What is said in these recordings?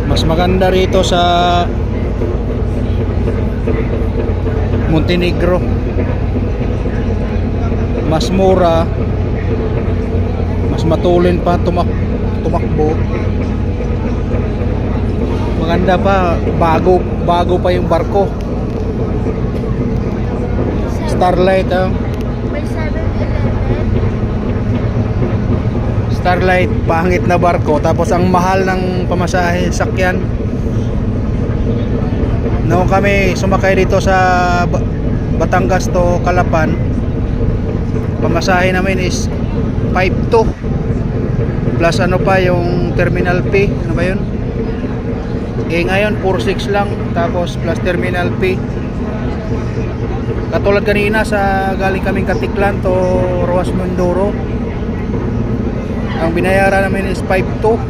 Mas maganda rito sa Montenegro. Mas mura, mas matulin pa tumakbo. Maganda pa, bago pa yung barko. Starlight, May 7-Eleven. Starlight, pangit na barko. Tapos ang mahal ng pamasahe sakyan. Noong kami sumakay dito sa Batangas to Calapan, pamasahe namin is 5.2 plus ano pa yung terminal fee. Ano ba yun? Ngayon 4.6 lang, tapos plus terminal fee. Katulad kanina sa galing kaming Katiklan to Roas Mindoro, ang binayaran namin is 5.2.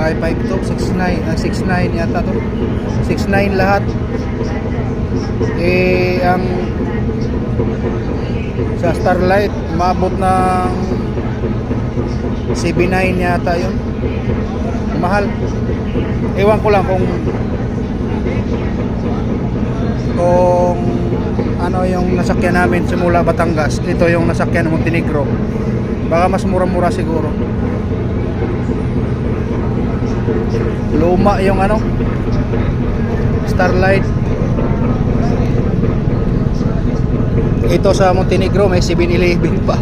Ay 5.2, 6.9 yata to. 6.9 lahat. Ang sa Starlight umabot ng 7.9 yata yun. Mahal. Ewan ko lang kung ano yung nasakyan namin simula Batangas, ito yung nasakyan ng Montenegro, baka mas mura-mura siguro. Luma yung ano Starlight. Ito sa Montenegro may 7-Eleven pa.